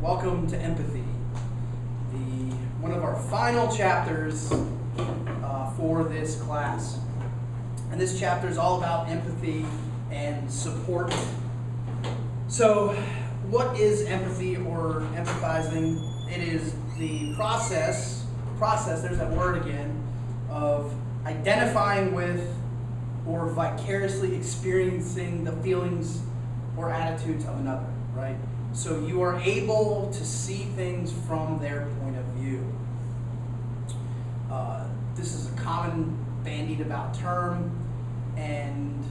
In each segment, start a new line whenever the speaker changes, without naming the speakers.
Welcome to Empathy, one of our final chapters for this class. And this chapter is all about empathy and support. So, what is empathy or empathizing? It is the process, there's that word again, of identifying with or vicariously experiencing the feelings or attitudes of another, right? So you are able to see things from their point of view. This is a common bandied about term, and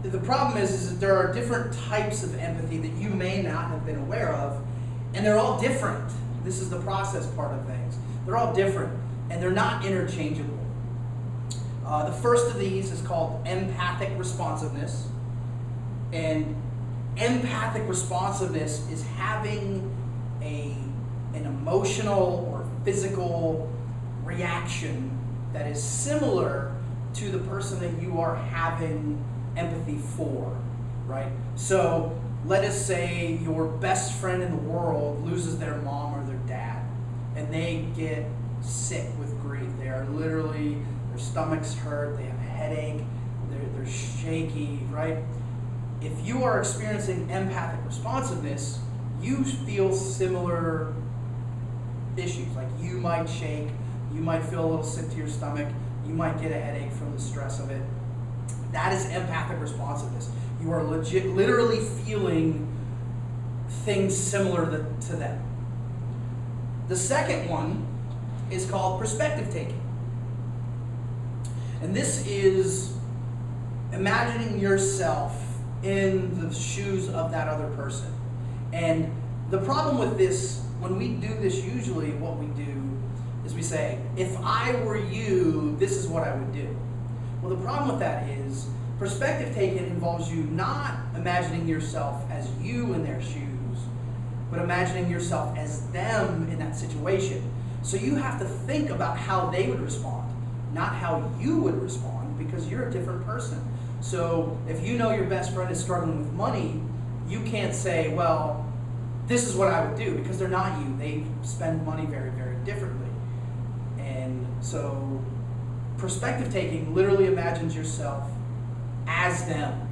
the problem is that there are different types of empathy that you may not have been aware of, and they're all different. This is the process part of things. They're all different, and they're not interchangeable. The first of these is called empathic responsiveness, and empathic responsiveness is having an emotional or physical reaction that is similar to the person that you are having empathy for, right? So let us say your best friend in the world loses their mom or their dad, and they get sick with grief. They are literally, their stomachs hurt, they have a headache, they're shaky, right? If you are experiencing empathic responsiveness, you feel similar issues. Like you might shake, you might feel a little sick to your stomach, you might get a headache from the stress of it. That is empathic responsiveness. You are literally feeling things similar to them. The second one is called perspective taking. And this is imagining yourself in the shoes of that other person. And the problem with this, when we do this, usually what we do is we say, if I were you, this is what I would do. Well, the problem with that is perspective taking involves you not imagining yourself as you in their shoes, but imagining yourself as them in that situation. So you have to think about how they would respond, not how you would respond, because you're a different person. So if you know your best friend is struggling with money, you can't say, well, this is what I would do, because they're not you. They spend money very, very differently. And so perspective taking literally imagines yourself as them,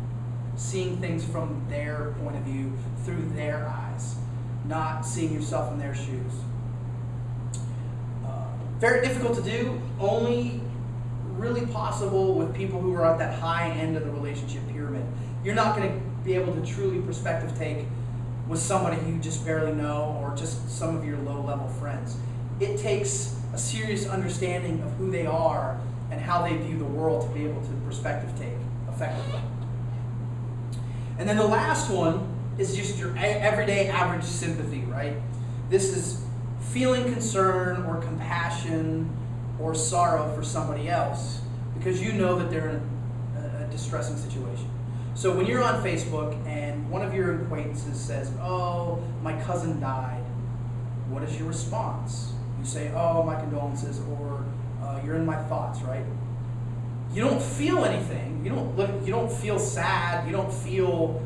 seeing things from their point of view, through their eyes, not seeing yourself in their shoes. Very difficult to do, only really possible with people who are at that high end of the relationship pyramid. You're not going to be able to truly perspective take with somebody you just barely know or just some of your low-level friends. It takes a serious understanding of who they are and how they view the world to be able to perspective take effectively. And then the last one is just your everyday average sympathy, right? This is feeling concern or compassion or sorrow for somebody else because you know that they're in a distressing situation. So when you're on Facebook and one of your acquaintances says, oh, my cousin died, what is your response? You say, oh, my condolences, or you're in my thoughts, right? You don't feel anything. You don't feel sad. You don't feel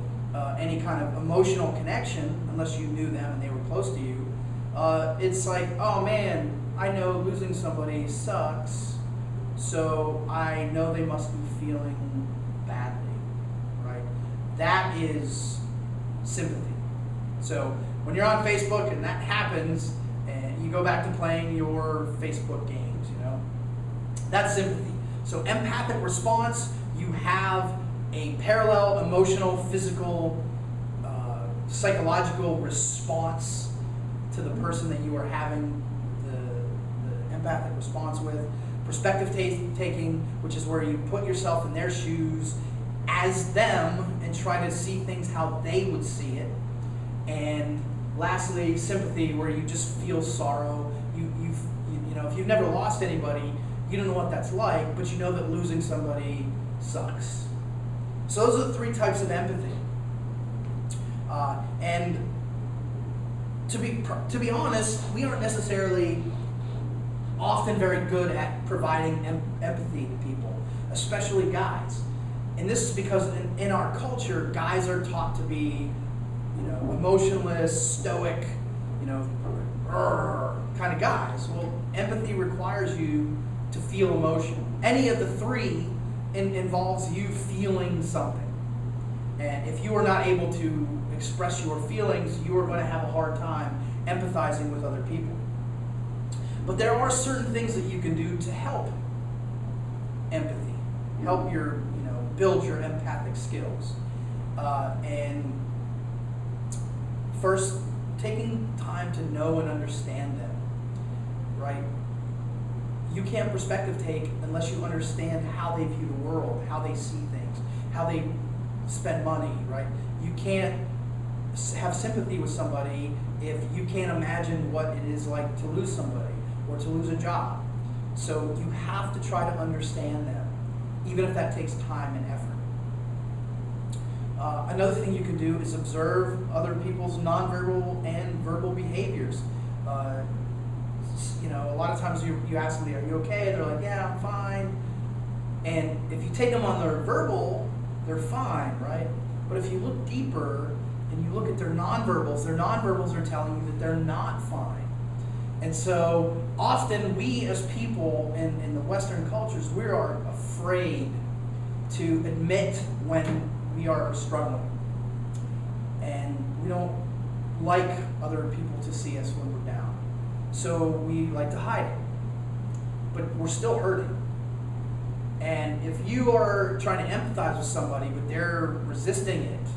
any kind of emotional connection unless you knew them and they were close to you. It's like, oh man, I know losing somebody sucks, so I know they must be feeling badly, right? That is sympathy. So when you're on Facebook and that happens, and you go back to playing your Facebook games, that's sympathy. So empathic response, you have a parallel emotional, physical, psychological response to the person that you are having the empathic response with. Perspective taking, which is where you put yourself in their shoes as them and try to see things how they would see it. And lastly, sympathy, where you just feel sorrow. If you've never lost anybody, you don't know what that's like, but you know that losing somebody sucks. So those are the three types of empathy. And to be honest, we aren't necessarily often very good at providing empathy to people, especially guys. And this is because in our culture, guys are taught to be, emotionless, stoic, kind of guys. Well, empathy requires you to feel emotion. Any of the three involves you feeling something. And if you are not able to express your feelings, you are going to have a hard time empathizing with other people. But there are certain things that you can do to help empathy, help build your empathic skills. And first, taking time to know and understand them, right? You can't perspective take unless you understand how they view the world, how they see things, how they spend money, right? You can't have sympathy with somebody if you can't imagine what it is like to lose somebody or to lose a job. So you have to try to understand them, even if that takes time and effort. Another thing you can do is observe other people's nonverbal and verbal behaviors. A lot of times you ask them, are you okay? They're like, yeah, I'm fine. And if you take them on their verbal, they're fine, right? But if you look deeper and you look at their nonverbals are telling you that they're not fine. And so often we as people in the Western cultures, we are afraid to admit when we are struggling. And we don't like other people to see us when we're down. So we like to hide it. But we're still hurting. And if you are trying to empathize with somebody, but they're resisting it,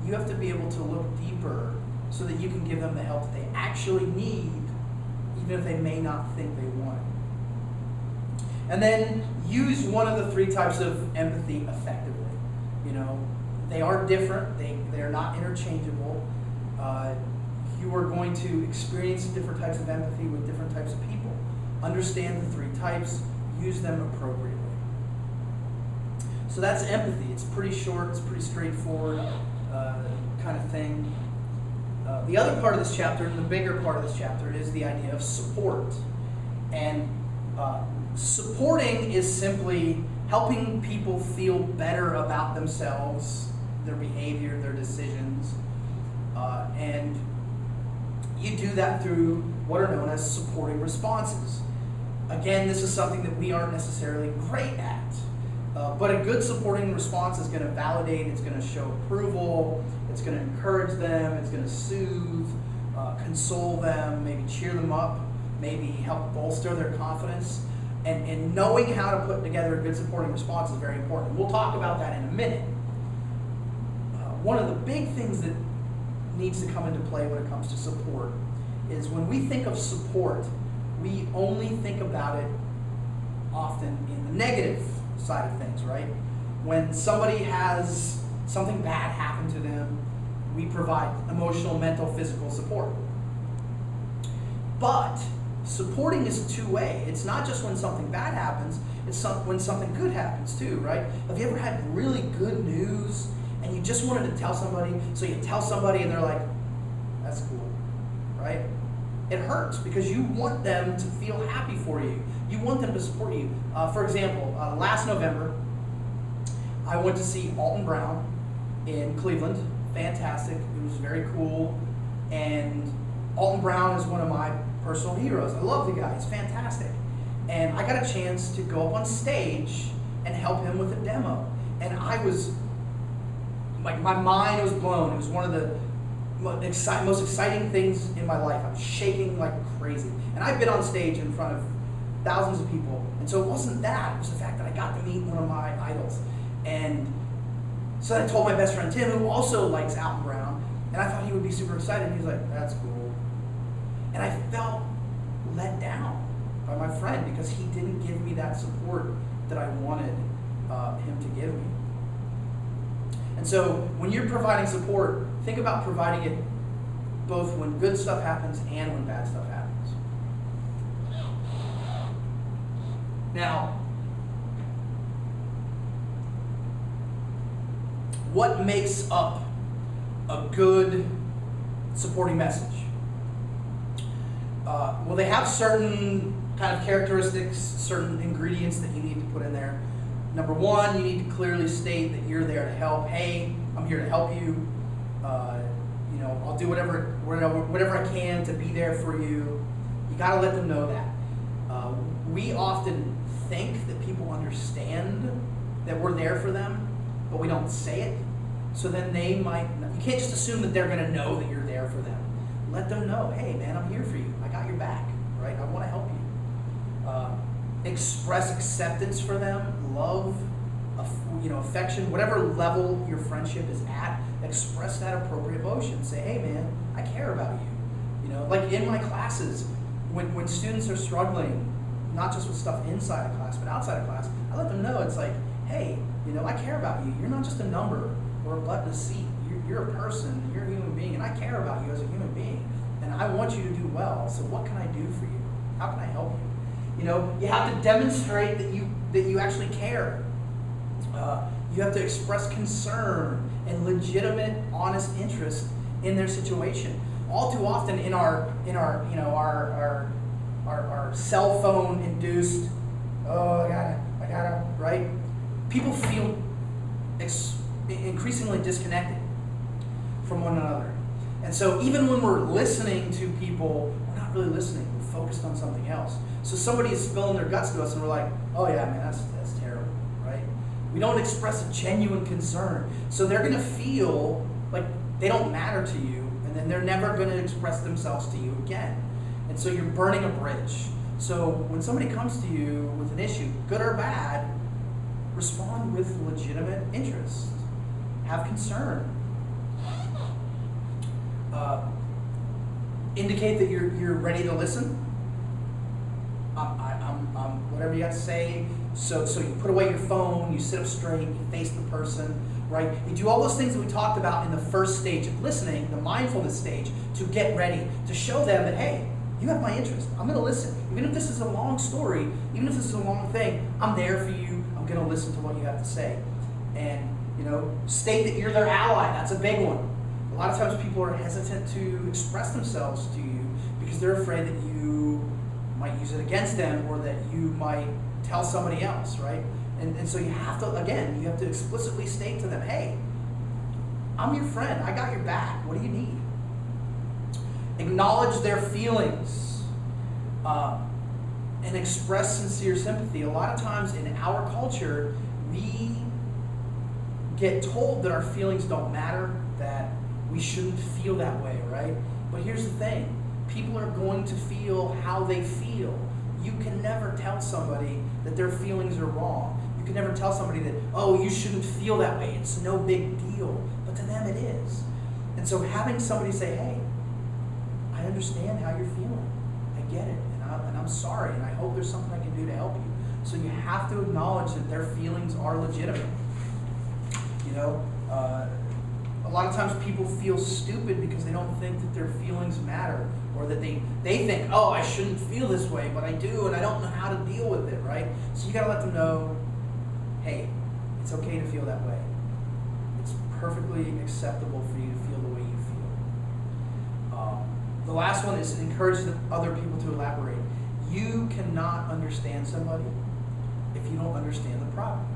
you have to be able to look deeper so that you can give them the help that they actually need, even if they may not think they want it. And then use one of the three types of empathy effectively. They are different. They are not interchangeable. You are going to experience different types of empathy with different types of people. Understand the three types. Use them appropriately. So that's empathy. It's pretty short. It's pretty straightforward kind of thing. The other part of this chapter, the bigger part of this chapter, is the idea of support. And supporting is simply helping people feel better about themselves, their behavior, their decisions. And you do that through what are known as supporting responses. Again, this is something that we aren't necessarily great at. But a good supporting response is going to validate, it's going to show approval, it's going to encourage them, it's going to soothe, console them, maybe cheer them up, maybe help bolster their confidence. And knowing how to put together a good supporting response is very important. We'll talk about that in a minute. One of the big things that needs to come into play when it comes to support is when we think of support, we only think about it often in the negative side of things, right? When somebody has something bad happen to them, we provide emotional, mental, physical support. But supporting is two-way. It's not just when something bad happens, it's when something good happens too, right? Have you ever had really good news and you just wanted to tell somebody, so you tell somebody and they're like, that's cool, right? It hurts because you want them to feel happy for you. You want them to support you. For example, last November, I went to see Alton Brown in Cleveland. Fantastic. It was very cool. And Alton Brown is one of my personal heroes. I love the guy. He's fantastic. And I got a chance to go up on stage and help him with a demo. And I was, like, my mind was blown. It was one of the most exciting things in my life. I was shaking like crazy. And I've been on stage in front of thousands of people. And so it wasn't that. It was the fact that I got to meet one of my idols. And so I told my best friend Tim, who also likes Alton Brown, and I thought he would be super excited. And he was like, that's cool. And I felt let down by my friend because he didn't give me that support that I wanted him to give me. And so when you're providing support, think about providing it both when good stuff happens and when bad stuff happens. Now, what makes up a good supporting message? Well, they have certain kind of characteristics, certain ingredients that you need to put in there. Number one, you need to clearly state that you're there to help. Hey, I'm here to help you. I'll do whatever I can to be there for you. You got to let them know that. We often think that people understand that we're there for them, but we don't say it. So then they might, you can't just assume that they're going to know that you're there for them. Let them know, hey man, I'm here for you. I got your back, right? I want to help you. Express acceptance for them, love, affection, whatever level your friendship is at, express that appropriate emotion. Say, hey man, I care about you. Like in my classes, when students are struggling, not just with stuff inside of class, but outside of class, I let them know it's like, hey, I care about you. You're not just a number or a button to seat. You're a person, you're a human being, and I care about you as a human being. And I want you to do well. So what can I do for you? How can I help you? You have to demonstrate that you actually care. You have to express concern and legitimate, honest interest in their situation. All too often in our cell phone induced, I gotta, right? People feel increasingly disconnected from one another. And so even when we're listening to people, we're not really listening. We're focused on something else. So somebody is spilling their guts to us and we're like, oh yeah, man, that's terrible, right? We don't express a genuine concern. So they're going to feel like they don't matter to you, and then they're never going to express themselves to you again. And so you're burning a bridge. So when somebody comes to you with an issue, good or bad, respond with legitimate interest. Have concern. Indicate that you're ready to listen. Whatever you got to say. So you put away your phone, you sit up straight, you face the person, right? You do all those things that we talked about in the first stage of listening, the mindfulness stage, to get ready, to show them that, hey, you have my interest. I'm going to listen. Even if this is a long story, even if this is a long thing, I'm there for you. I'm going to listen to what you have to say. And, state that you're their ally. That's a big one. A lot of times people are hesitant to express themselves to you because they're afraid that you might use it against them or that you might tell somebody else, right? And so you have to explicitly state to them, hey, I'm your friend. I got your back. What do you need? Acknowledge their feelings and express sincere sympathy. A lot of times in our culture, we get told that our feelings don't matter, that we shouldn't feel that way, right? But here's the thing. People are going to feel how they feel. You can never tell somebody that their feelings are wrong. You can never tell somebody that, oh, you shouldn't feel that way. It's no big deal. But to them it is. And so having somebody say, hey, I understand how you're feeling. I get it. And I'm sorry. And I hope there's something I can do to help you. So you have to acknowledge that their feelings are legitimate. A lot of times people feel stupid because they don't think that their feelings matter, or that they think, oh, I shouldn't feel this way, but I do, and I don't know how to deal with it, right? So you got to let them know, hey, it's okay to feel that way. It's perfectly acceptable for you to feel the way you feel. The last one is encourage other people to elaborate. You cannot understand somebody if you don't understand the problem.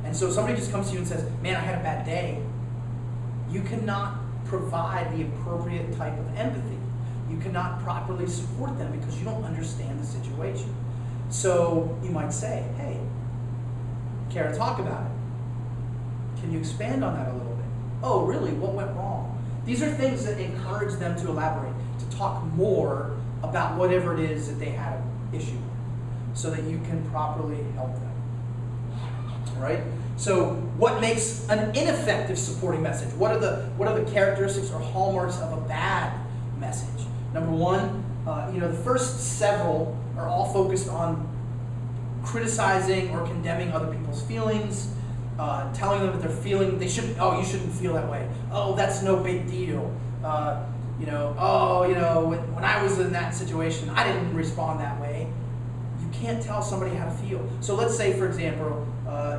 And so if somebody just comes to you and says, man, I had a bad day, you cannot provide the appropriate type of empathy. You cannot properly support them because you don't understand the situation. So you might say, hey, care to talk about it? Can you expand on that a little bit? Oh, really? What went wrong? These are things that encourage them to elaborate, to talk more about whatever it is that they had an issue with, so that you can properly help them. All right? So what makes an ineffective supporting message? What are the characteristics or hallmarks of a bad message? Number one, the first several are all focused on criticizing or condemning other people's feelings, telling them that they're feeling, you shouldn't feel that way. Oh, that's no big deal. When I was in that situation, I didn't respond that way. You can't tell somebody how to feel. So let's say, for example,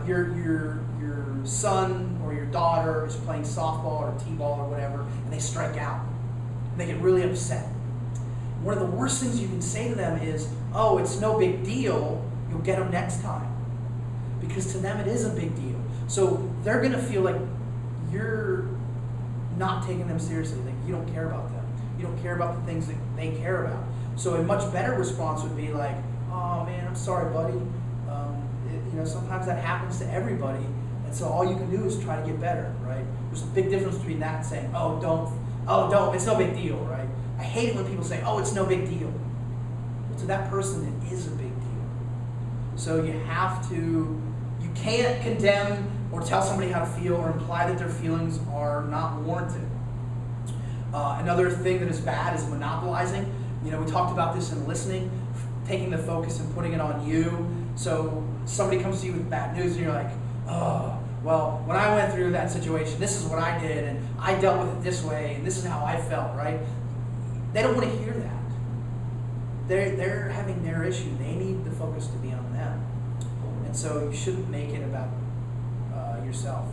your son or your daughter is playing softball or t-ball or whatever, and they strike out. And they get really upset. One of the worst things you can say to them is, oh, it's no big deal, you'll get them next time. Because to them it is a big deal. So they're going to feel like you're not taking them seriously. Like you don't care about them. You don't care about the things that they care about. So a much better response would be like, oh man, I'm sorry, buddy. Sometimes that happens to everybody. And so all you can do is try to get better, right? There's a big difference between that and saying, oh, don't, it's no big deal, right? I hate it when people say, oh, it's no big deal. Well, to that person, it is a big deal. So you can't condemn or tell somebody how to feel or imply that their feelings are not warranted. Another thing that is bad is monopolizing. We talked about this in listening, taking the focus and putting it on you. So somebody comes to you with bad news and you're like, oh, well, when I went through that situation, this is what I did, and I dealt with it this way, and this is how I felt, right? They don't want to hear that. They're having their issue. They need the focus to be on them. And so you shouldn't make it about yourself.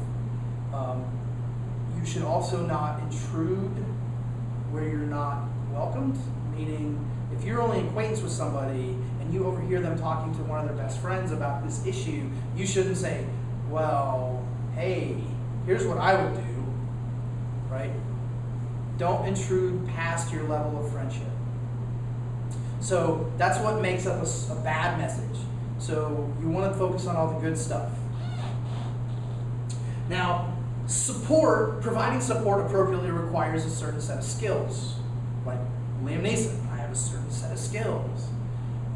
You should also not intrude where you're not welcomed, meaning if you're only acquaintance with somebody and you overhear them talking to one of their best friends about this issue, you shouldn't say, well, hey, here's what I would do, right? Don't intrude past your level of friendship. So that's what makes up a bad message. So you want to focus on all the good stuff. Now, providing support appropriately requires a certain set of skills. Like Liam Neeson, I have a certain set of skills,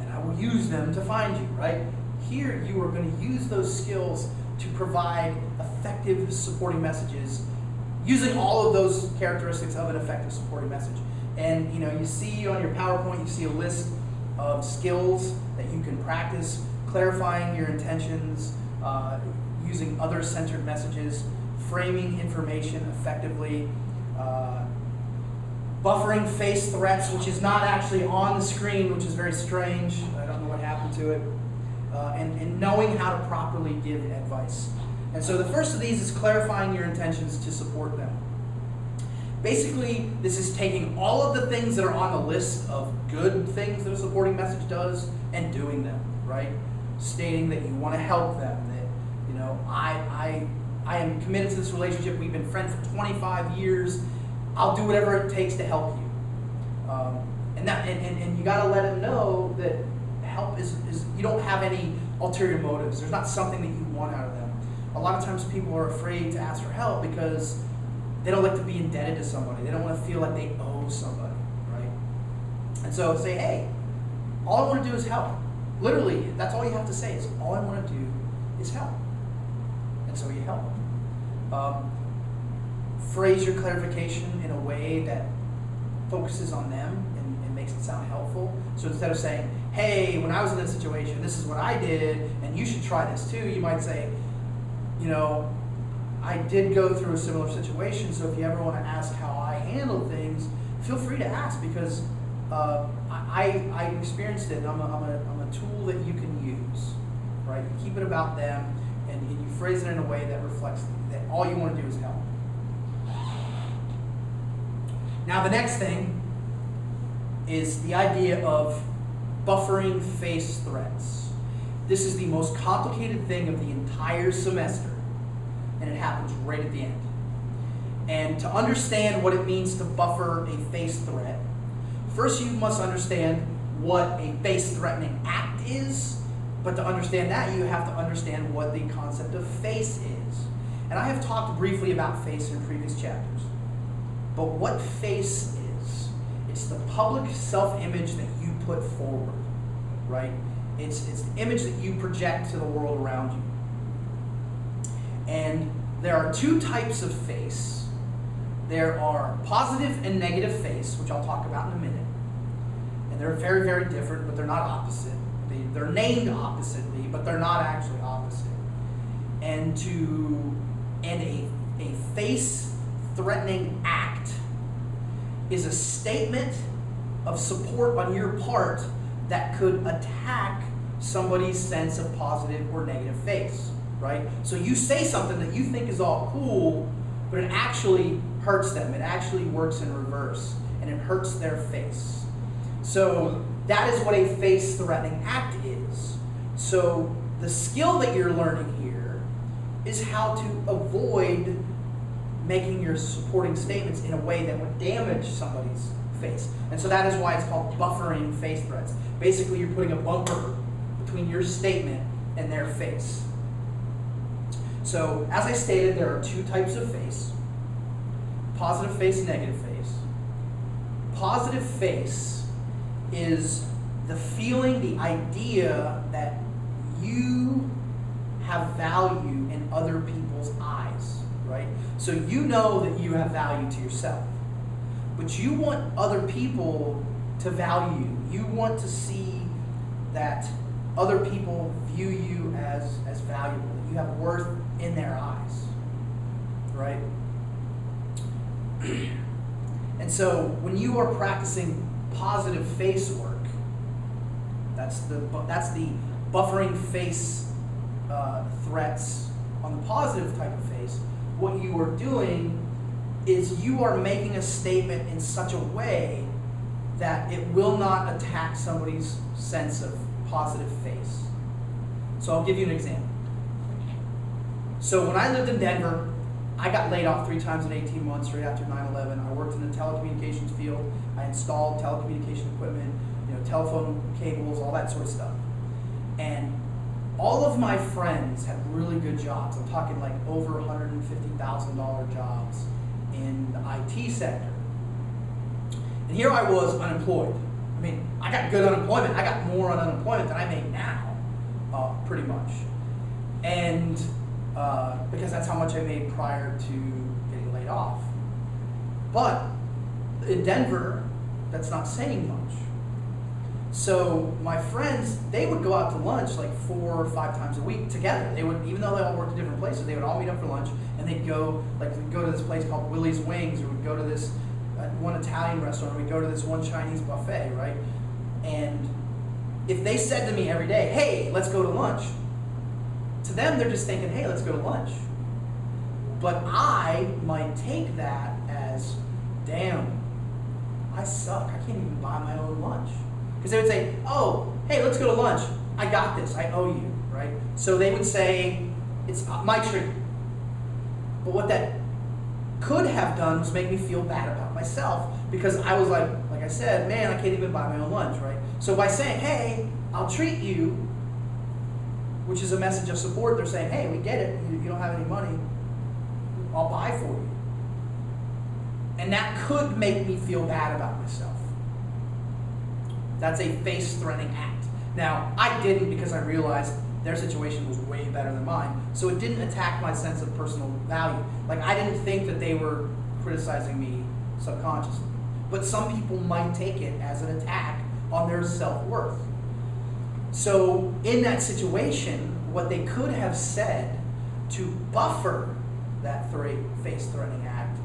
and I will use them to find you, right? Here, you are going to use those skills to provide effective supporting messages using all of those characteristics of an effective supporting message. And you see on your PowerPoint, you see a list of skills that you can practice: clarifying your intentions, using other-centered messages, framing information effectively, buffering face threats, which is not actually on the screen, which is very strange. I don't know what happened to it. And knowing how to properly give advice. And so the first of these is clarifying your intentions to support them. Basically, this is taking all of the things that are on the list of good things that a supporting message does and doing them, right? Stating that you want to help them, that, I am committed to this relationship. We've been friends for 25 years. I'll do whatever it takes to help you. And you got to let them know that help is you don't have any ulterior motives. There's not something that you want out of them. A lot of times people are afraid to ask for help because they don't like to be indebted to somebody. They don't want to feel like they owe somebody, right? And so say, hey, all I want to do is help. Literally, that's all you have to say is, all I want to do is help. And so you help. Phrase your clarification in a way that focuses on them and makes it sound helpful. So instead of saying, hey, when I was in this situation, this is what I did, and you should try this too, you might say, I did go through a similar situation, so if you ever want to ask how I handle things, feel free to ask, because I experienced it, and I'm a tool that you can use, right? You keep it about them, and you phrase it in a way that reflects that all you want to do is help. Now the next thing is the idea of buffering face threats. This is the most complicated thing of the entire semester, and it happens right at the end. And to understand what it means to buffer a face threat, first you must understand what a face-threatening act is, but to understand that you have to understand what the concept of face is. And I have talked briefly about face in previous chapters. But what face is, it's the public self-image that you put forward, right? It's the image that you project to the world around you. And there are two types of face. There are positive and negative face, which I'll talk about in a minute. And they're very, very different, but they're not opposite. They're named oppositely, but they're not actually opposite. And a face-threatening act is a statement of support on your part that could attack somebody's sense of positive or negative face, right? So you say something that you think is all cool, but it actually hurts them. It actually works in reverse, and it hurts their face. So that is what a face-threatening act is. So the skill that you're learning here is how to avoid making your supporting statements in a way that would damage somebody's face. And so that is why it's called buffering face threats. Basically, you're putting a bumper between your statement and their face. So, as I stated, there are two types of face: positive face, negative face. Positive face is the feeling, the idea that you have value in other people's eyes, right? So you know that you have value to yourself, but you want other people to value you. You want to see that other people view you as valuable, that you have worth in their eyes, right? And so when you are practicing positive face work, that's the buffering face threats on the positive type of face. What you are doing is you are making a statement in such a way that it will not attack somebody's sense of positive face. So I'll give you an example. So when I lived in Denver, I got laid off 3 times in 18 months right after 9/11. I worked in the telecommunications field. I installed telecommunication equipment, telephone cables, all that sort of stuff. And all of my friends had really good jobs. I'm talking like over $150,000 jobs in the IT sector. And here I was unemployed. I mean, I got good unemployment. I got more on unemployment than I make now, pretty much. And because that's how much I made prior to getting laid off. But in Denver, that's not saying much. So my friends, they would go out to lunch like 4 or 5 times a week together. They would, even though they all worked in different places, they would all meet up for lunch, and they'd go, like we'd go to this place called Willie's Wings, or we'd go to this one Italian restaurant, or we'd go to this one Chinese buffet, right? And if they said to me every day, hey, let's go to lunch, to them they're just thinking, hey, let's go to lunch. But I might take that as, damn, I suck. I can't even buy my own lunch. Because they would say, oh, hey, let's go to lunch. I got this. I owe you, right? So they would say, it's my treat. But what that could have done was make me feel bad about myself, because I was like I said, man, I can't even buy my own lunch, right? So by saying, hey, I'll treat you, which is a message of support, they're saying, hey, we get it. You don't have any money. I'll buy for you. And that could make me feel bad about myself. That's a face-threatening act. Now, I didn't, because I realized their situation was way better than mine, so it didn't attack my sense of personal value. Like, I didn't think that they were criticizing me subconsciously. But some people might take it as an attack on their self-worth. So, in that situation, what they could have said to buffer that face-threatening act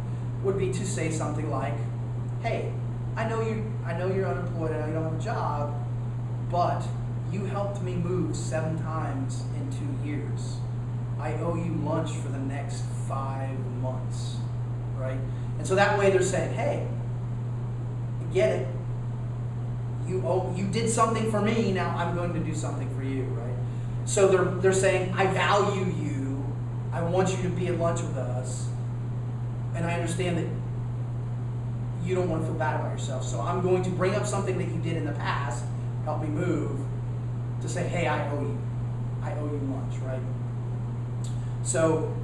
would be to say something like, hey, I know you're unemployed, I know you don't have a job, but you helped me move 7 times in 2 years. I owe you lunch for the next 5 months, right? And so that way they're saying, hey, I get it. You did something for me, now I'm going to do something for you, right? So they're saying, I value you, I want you to be at lunch with us, and I understand that you don't want to feel bad about yourself. So I'm going to bring up something that you did in the past, help me move, to say, hey, I owe you lunch, right? So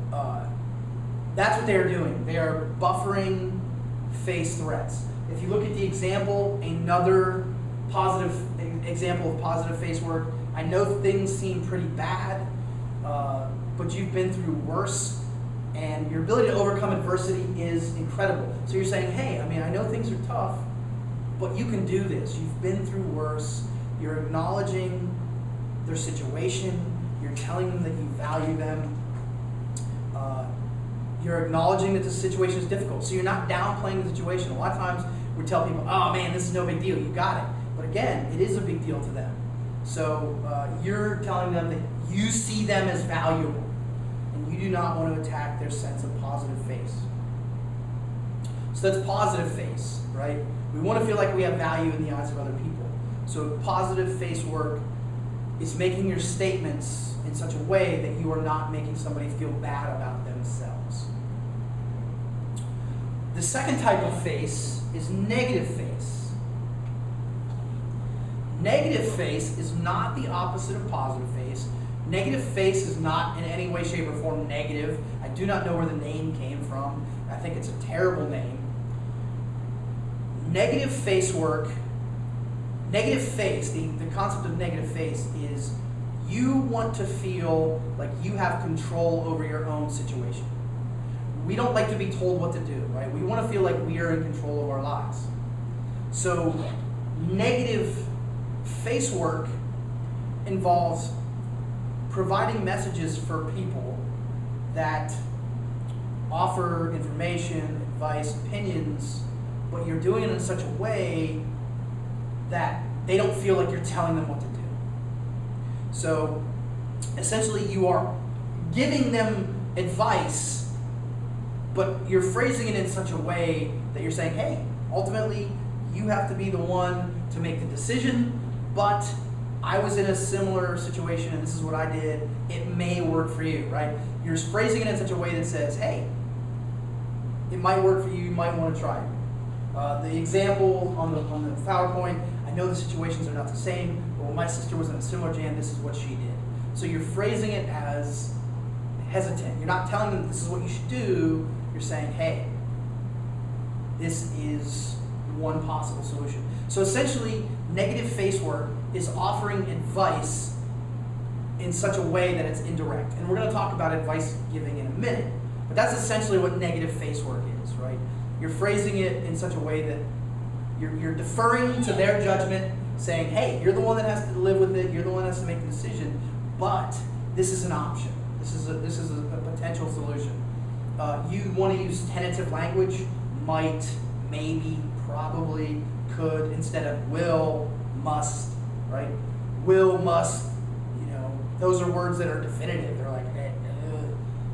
that's what they're doing. They are buffering face threats. If you look at the example, another positive example of positive face work, I know things seem pretty bad, but you've been through worse, and your ability to overcome adversity is incredible. So you're saying, hey, I know things are tough, but you can do this. You've been through worse. You're acknowledging their situation. You're telling them that you value them. You're acknowledging that the situation is difficult. So you're not downplaying the situation. A lot of times we tell people, oh man, this is no big deal. You got it. But again, it is a big deal to them. So you're telling them that you see them as valuable, and you do not want to attack their sense of positive face. So that's positive face, right? We want to feel like we have value in the eyes of other people. So positive face work is making your statements in such a way that you are not making somebody feel bad about themselves. The second type of face is negative face. Negative face is not the opposite of positive face. Negative face is not in any way, shape, or form negative. I do not know where the name came from. I think it's a terrible name. Negative face, the concept of negative face is you want to feel like you have control over your own situation. We don't like to be told what to do, right? We want to feel like we are in control of our lives. So negative face work involves providing messages for people that offer information, advice, opinions, but you're doing it in such a way that they don't feel like you're telling them what to do. So essentially you are giving them advice, but you're phrasing it in such a way that you're saying, hey, ultimately you have to be the one to make the decision, but I was in a similar situation and this is what I did. It may work for you, right? You're phrasing it in such a way that says, hey, it might work for you, you might want to try it. The example on the PowerPoint, I know the situations are not the same, but when my sister was in a similar jam, this is what she did. So you're phrasing it as hesitant. You're not telling them this is what you should do. You're saying, hey, this is one possible solution. So essentially, negative face work is offering advice in such a way that it's indirect. And we're going to talk about advice giving in a minute. But that's essentially what negative face work is, right? You're phrasing it in such a way that you're deferring to their judgment, saying, hey, you're the one that has to live with it, you're the one that has to make the decision, but this is an option. This is a potential solution. You want to use tentative language, might, maybe, probably, could, instead of will, must, right? Will, must, those are words that are definitive. They're like,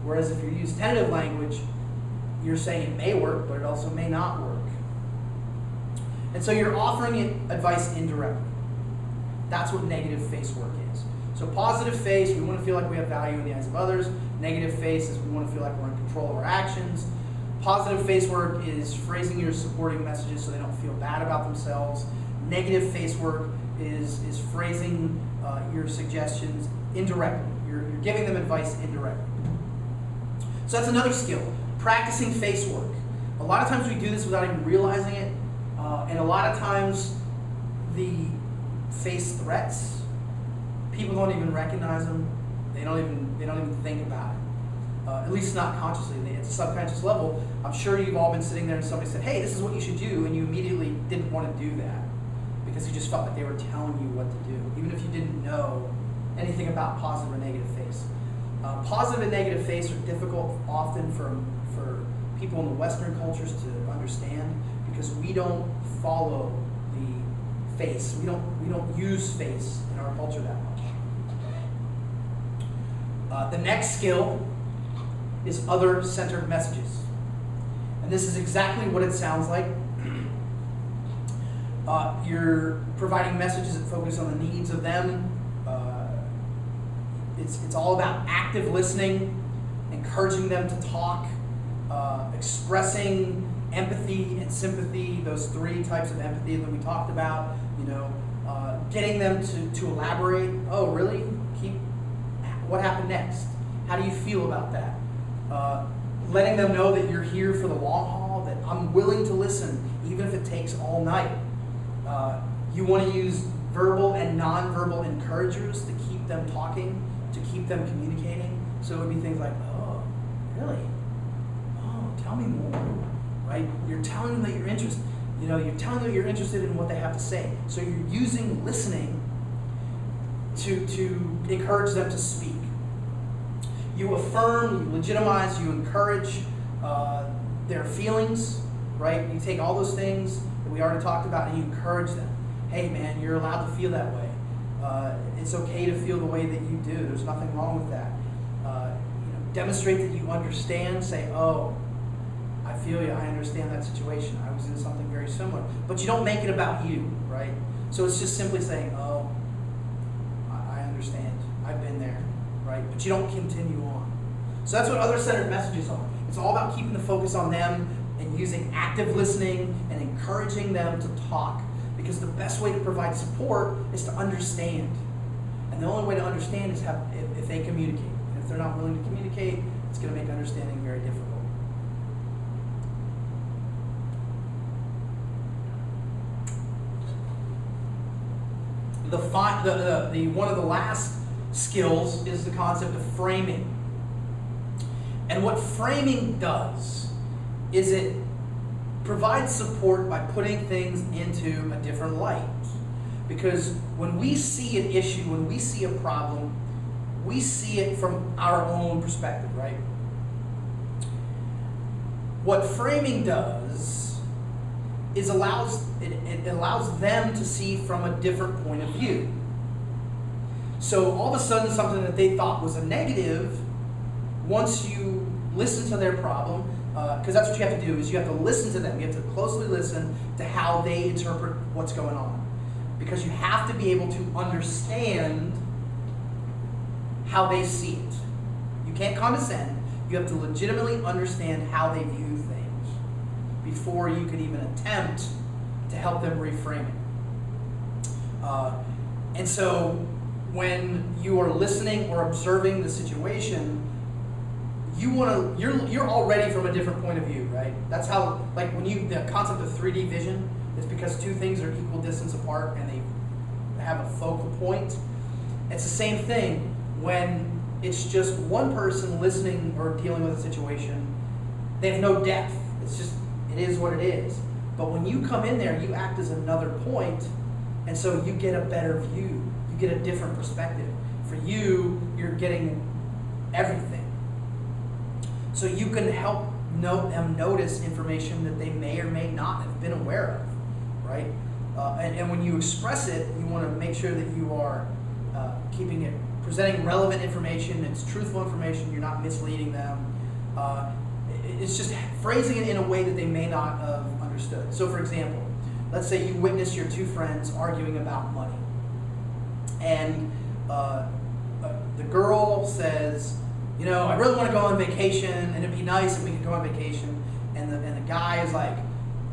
whereas if you use tentative language, you're saying it may work, but it also may not work. And so you're offering it advice indirectly. That's what negative face work is. So positive face, we want to feel like we have value in the eyes of others. Negative face is we want to feel like we're in control of our actions. Positive face work is phrasing your supporting messages so they don't feel bad about themselves. Negative face work is phrasing your suggestions indirectly. You're giving them advice indirectly. So that's another skill, practicing face work. A lot of times we do this without even realizing it, and a lot of times the face threats, people don't even recognize them. They don't even think about it. At least not consciously. It's a subconscious level. I'm sure you've all been sitting there and somebody said, hey, this is what you should do, and you immediately didn't want to do that because you just felt like they were telling you what to do, even if you didn't know anything about positive or negative face. Positive and negative face are difficult often for people in the Western cultures to understand because we don't follow the face. We don't use face in our culture that much. The next skill is other-centered messages. And this is exactly what it sounds like. You're providing messages that focus on the needs of them. It's all about active listening, encouraging them to talk, expressing empathy and sympathy, those three types of empathy that we talked about, getting them to elaborate. Oh, really? What happened next? How do you feel about that? Letting them know that you're here for the long haul, that I'm willing to listen, even if it takes all night. You want to use verbal and nonverbal encouragers to keep them talking, to keep them communicating. So it would be things like, oh, really? Oh, tell me more, right? You're telling them that you're interested. You're telling them that you're interested in what they have to say. So you're using listening to encourage them to speak. You affirm, you legitimize, you encourage their feelings, right? You take all those things that we already talked about and you encourage them. Hey man, you're allowed to feel that way. It's okay to feel the way that you do. There's nothing wrong with that. Demonstrate that you understand. Say, oh, I feel you. I understand that situation. I was in something very similar. But you don't make it about you, right? So it's just simply saying, oh, I understand. I've been there, right? But you don't continue on. So that's what other-centered messages are. It's all about keeping the focus on them and using active listening and encouraging them to talk. Because the best way to provide support is to understand. And the only way to understand is if they communicate. And if they're not willing to communicate, it's going to make understanding very difficult. One of the last skills is the concept of framing. And what framing does is it provides support by putting things into a different light. Because when we see an issue, when we see a problem, we see it from our own perspective, right? What framing does is it allows them to see from a different point of view. So all of a sudden something that they thought was a negative, once you listen to their problem, because that's what you have to do, is you have to listen to them. You have to closely listen to how they interpret what's going on. Because you have to be able to understand how they see it. You can't condescend. You have to legitimately understand how they view things before you can even attempt to help them reframe it. And so when you are listening or observing the situation, you're already from a different point of view, right? That's how, like the concept of 3D vision is because two things are equal distance apart and they have a focal point. It's the same thing when it's just one person listening or dealing with a situation. They have no depth. It is what it is. But when you come in there, you act as another point, and so you get a better view. You get a different perspective. For you, you're getting everything. So you can help them notice information that they may or may not have been aware of, right? And when you express it, you want to make sure that you are presenting relevant information. It's truthful information. You're not misleading them. It's just phrasing it in a way that they may not have understood. So, for example, let's say you witness your two friends arguing about money, and the girl says, I really want to go on vacation, and it'd be nice if we could go on vacation. And the guy is like,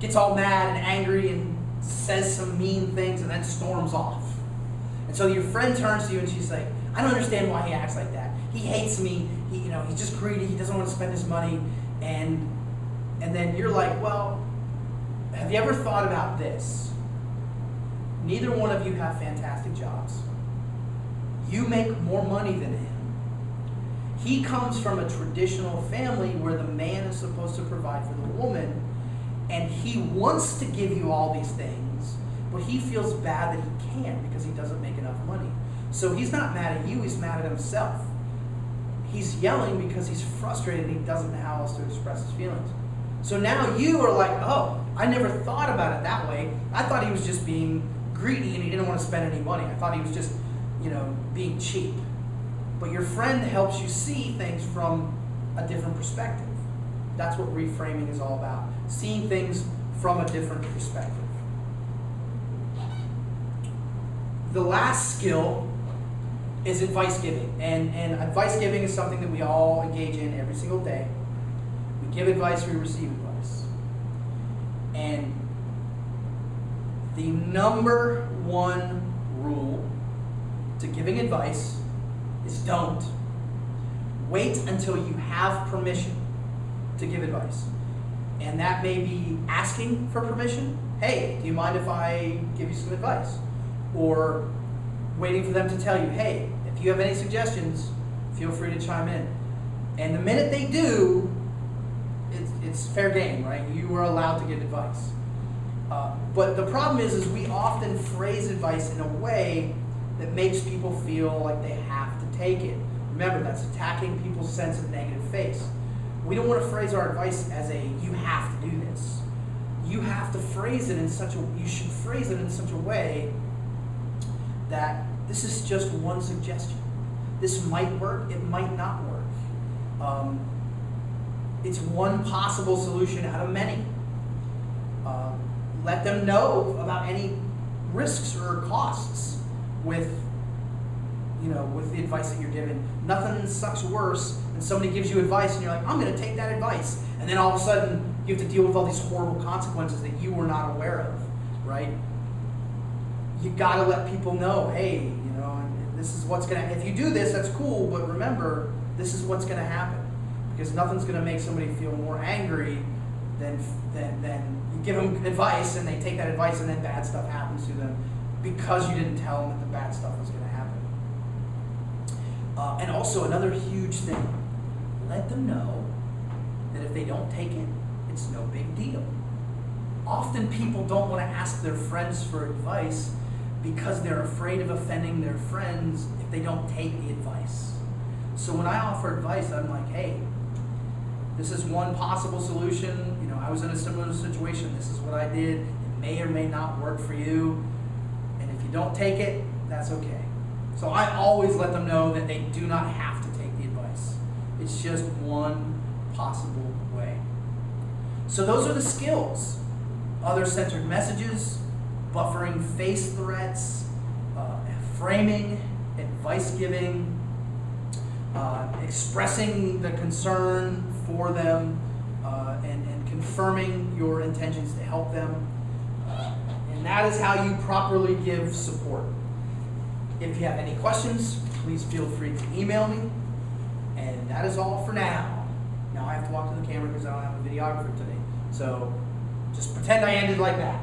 gets all mad and angry and says some mean things and then storms off. And so your friend turns to you and she's like, I don't understand why he acts like that. He hates me. He's just greedy. He doesn't want to spend his money. And then you're like, well, have you ever thought about this? Neither one of you have fantastic jobs. You make more money than him. He comes from a traditional family where the man is supposed to provide for the woman, and he wants to give you all these things, but he feels bad that he can't because he doesn't make enough money. So he's not mad at you, he's mad at himself. He's yelling because he's frustrated and he doesn't know how else to express his feelings. So now you are like, oh, I never thought about it that way. I thought he was just being greedy and he didn't want to spend any money. I thought he was just, being cheap. But your friend helps you see things from a different perspective. That's what reframing is all about. Seeing things from a different perspective. The last skill is advice giving. And advice giving is something that we all engage in every single day. We give advice, we receive advice. And the number one rule to giving advice is don't. Wait until you have permission to give advice. And that may be asking for permission. Hey, do you mind if I give you some advice? Or waiting for them to tell you, hey, if you have any suggestions, feel free to chime in. And the minute they do, it's fair game, right? You are allowed to give advice. But the problem is we often phrase advice in a way that makes people feel like they have to take it. Remember, that's attacking people's sense of negative face. We don't want to phrase our advice as you have to do this. You have to phrase it you should phrase it in such a way that this is just one suggestion. This might work, it might not work. It's one possible solution out of many. Let them know about any risks or costs with the advice that you're given. Nothing sucks worse than somebody gives you advice and you're like, I'm going to take that advice. And then all of a sudden, You have to deal with all these horrible consequences that you were not aware of, right? You gotta let people know, hey, you know, and this is what's gonna, if you do this, that's cool, but remember, this is what's gonna happen. Because nothing's gonna make somebody feel more angry than you give them advice and they take that advice and then bad stuff happens to them because you didn't tell them that the bad stuff was gonna happen. And also another huge thing, let them know that if they don't take it, it's no big deal. Often people don't want to ask their friends for advice because they're afraid of offending their friends if they don't take the advice. So when I offer advice, I'm like, hey, this is one possible solution. You know, I was in a similar situation. This is what I did. It may or may not work for you. And if you don't take it, that's okay. So I always let them know that they do not have to take the advice. It's just one possible way. So those are the skills. Other-centered messages, buffering face threats, framing, advice giving, expressing the concern for them, and confirming your intentions to help them. And that is how you properly give support. If you have any questions, please feel free to email me. And that is all for now. Now I have to walk to the camera because I don't have a videographer today. So just pretend I ended like that.